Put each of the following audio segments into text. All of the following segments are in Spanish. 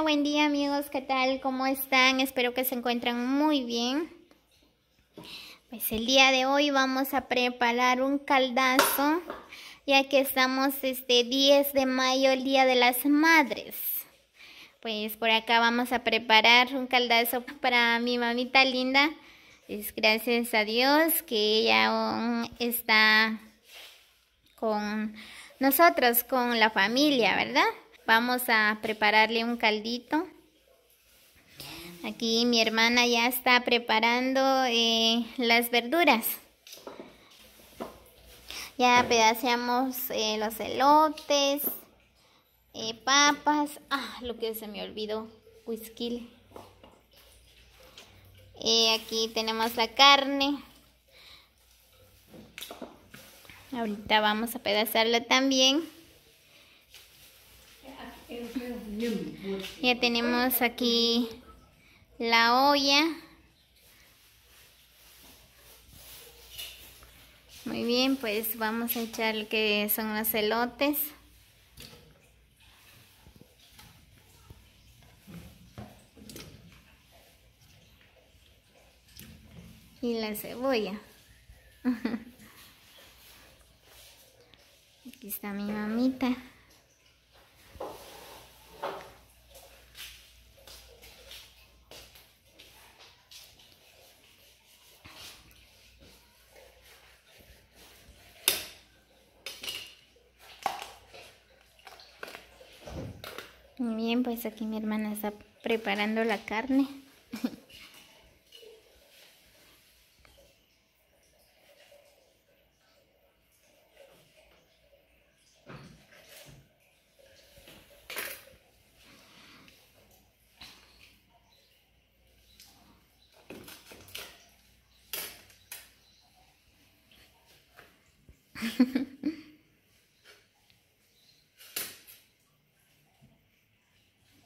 Hola, buen día amigos, ¿qué tal? ¿Cómo están? Espero que se encuentren muy bien. Pues el día de hoy vamos a preparar un caldazo, ya que estamos 10 de mayo, el Día de las Madres. Pues por acá vamos a preparar un caldazo para mi mamita linda. Es gracias a Dios que ella aún está con nosotros, con la familia, ¿verdad? Vamos a prepararle un caldito. Aquí mi hermana ya está preparando las verduras. Ya pedaceamos los elotes, papas. Lo que se me olvidó, whisky. Aquí tenemos la carne. Ahorita vamos a pedazarla también. Ya tenemos aquí la olla. Muy bien, pues vamos a echar lo que son los elotes. Y la cebolla. Aquí está mi mamita. Muy bien, pues aquí mi hermana está preparando la carne.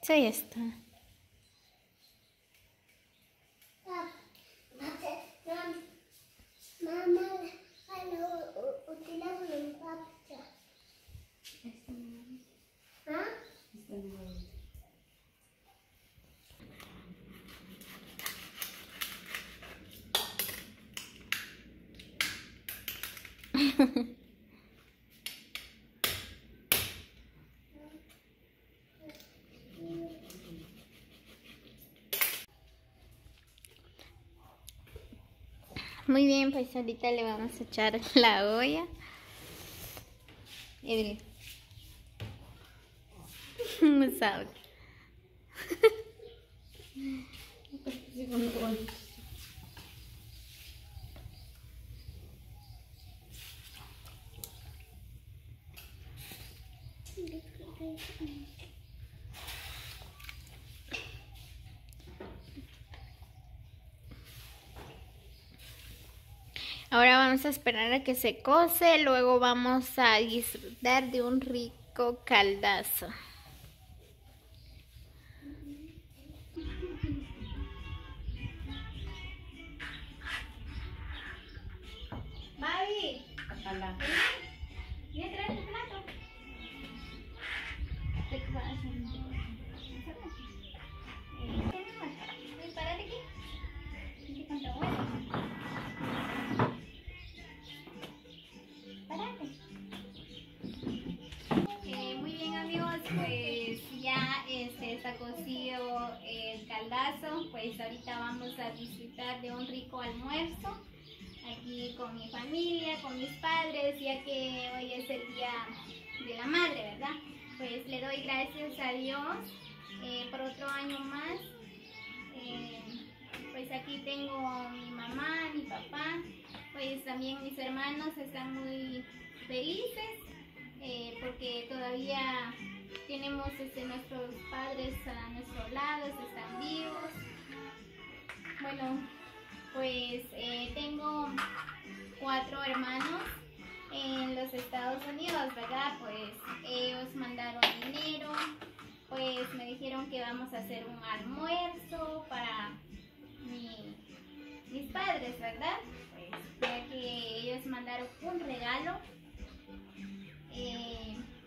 Sí, ya está. Muy bien, pues ahorita le vamos a echar la olla. Evelyn. No sabe. Ahora vamos a esperar a que se cose, luego vamos a disfrutar de un rico caldazo. Mavi, ¿ya traes tu plato? Párate aquí. Muy bien amigos, pues ya está cocido el caldazo. Pues ahorita vamos a disfrutar de un rico almuerzo aquí con mi familia, con mis padres, ya que hoy es el día de la madre, ¿verdad? Pues le doy gracias a Dios por otro año más. Pues aquí tengo a mi mamá, mi papá, pues también mis hermanos están muy felices porque todavía tenemos nuestros padres a nuestro lado, están vivos. Bueno, pues tengo 4 hermanos en los Estados Unidos, ¿verdad? Pues ellos mandaron dinero, pues me dijeron que vamos a hacer un almuerzo para mis padres, ¿verdad? Pues ya que ellos mandaron un regalo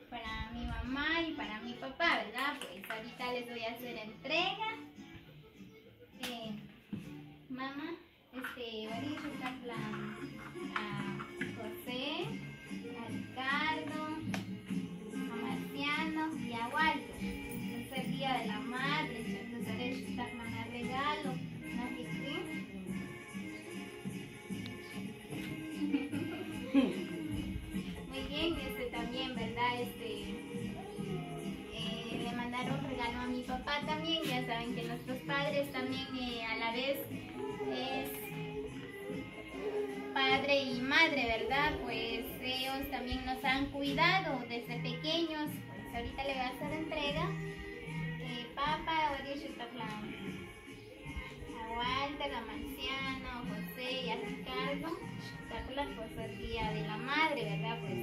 para mi mamá y para mi papá, ¿verdad? Pues ahorita les voy a hacer padre y madre, ¿verdad? Pues ellos también nos han cuidado desde pequeños. Pues ahorita le voy a hacer entrega. Papa, a Walter, a Marciano, a José y a Ricardo. Pues el día de la madre, ¿verdad? Pues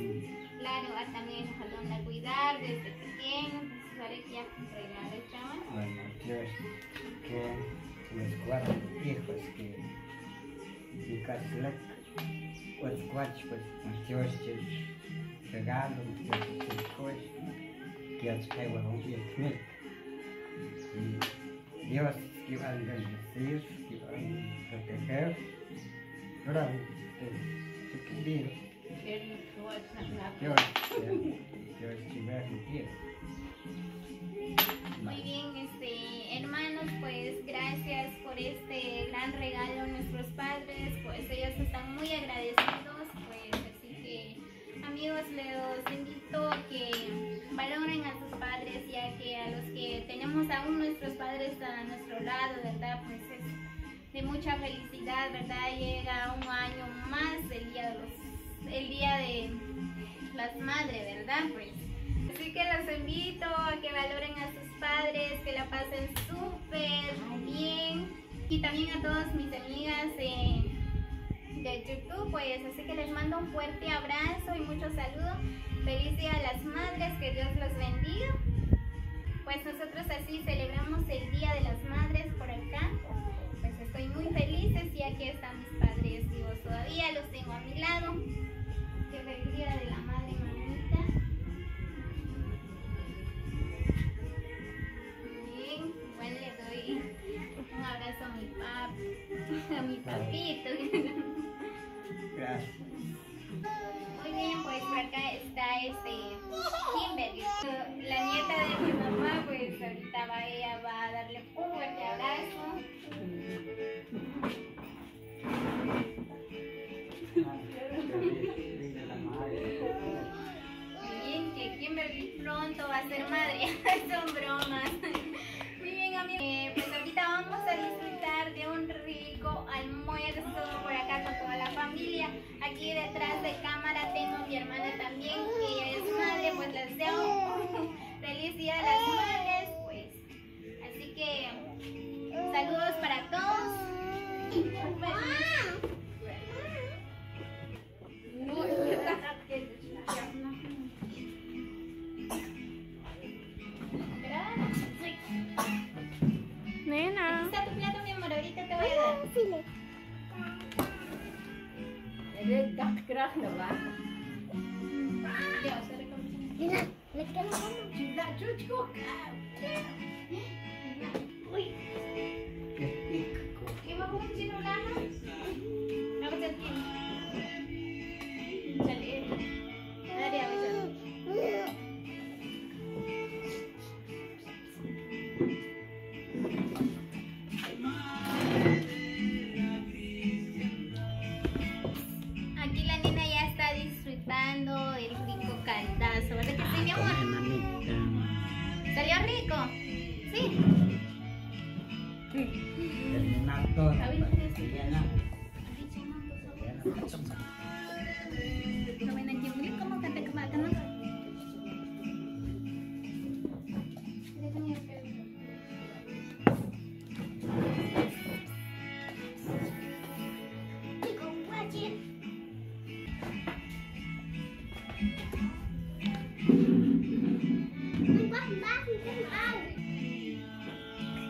claro, también nos ayudan a cuidar desde pequeños. Entonces ahora que ya entregar el chaval. Bueno, Dios, que los 4 hijos que y casi los 4 pues Dios te regalo, Dios te escoge, que os pego a un pie y Dios que va a bendecir, que va a proteger, ahora te querido, Dios te va a cumplir. Muy bien, hermanos, pues gracias por este gran regalo a nuestros padres, pues ellos están muy agradecidos, pues así que amigos, les invito a que valoren a sus padres, ya que a los que tenemos aún nuestros padres a nuestro lado, ¿verdad? Pues es de mucha felicidad, ¿verdad? Llega un año más el día de las madres, ¿verdad? Pues así que los invito a que valoren a sus padres, que la pasen súper bien. Y también a todas mis amigas de YouTube, pues así que les mando un fuerte abrazo y muchos saludos. Feliz Día a las Madres, que Dios los bendiga. Pues nosotros así celebramos el Día de las Madres por acá. Pues estoy muy feliz y aquí están mis padres vivos todavía, los tengo a mi lado. Que feliz Día de la Madre, mamita. Igual le doy un abrazo a mi papito. Gracias. Muy bien, pues por acá está Kimberly, la nieta de mi mamá, pues ahorita ella va a darle un fuerte abrazo. Muy bien, que Kimberly pronto va a ser madre. Son bromas. Muy bien, amigos, pues ahorita vamos a disfrutar de un rico almuerzo por acá con toda la familia. Aquí detrás de cámara tengo a mi hermana también, que ella es madre, pues les deseo feliz Día de las Madres, pues. Así que saludos para todos. Nena. Aquí está tu plato, mi amor, ahorita te voy a dar. Aquí la nena ya está disfrutando el rico caldazo, ¿verdad que sí, mi amor? ¿Salió rico? Sí. Terminar todo. ¿Cómo canta que mata, no?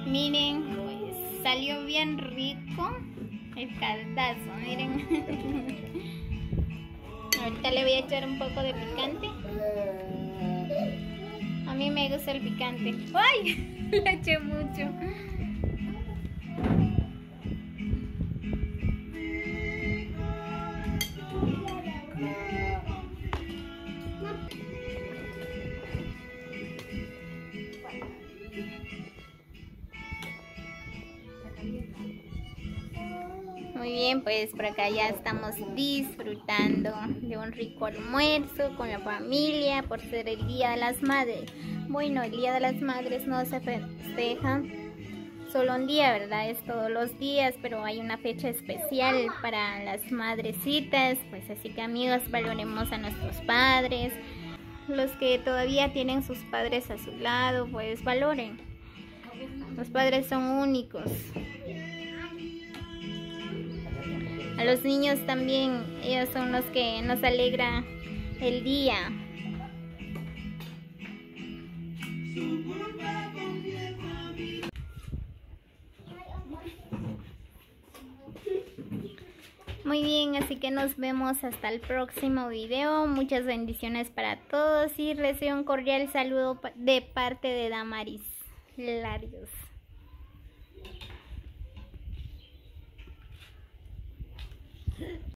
Miren, pues salió bien rico el caldazo, miren. Ahorita le voy a echar un poco de picante. A mí me gusta el picante. ¡Ay! Le eché mucho. Muy bien, pues por acá ya estamos disfrutando de un rico almuerzo con la familia por ser el Día de las Madres. Bueno, el Día de las Madres no se festeja solo un día, ¿verdad? Es todos los días, pero hay una fecha especial para las madrecitas. Pues así que amigos, valoremos a nuestros padres. Los que todavía tienen sus padres a su lado, pues valoren. Los padres son únicos. A los niños también, ellos son los que nos alegra el día. Muy bien, así que nos vemos hasta el próximo video. Muchas bendiciones para todos y recibo un cordial saludo de parte de Damaris Larios.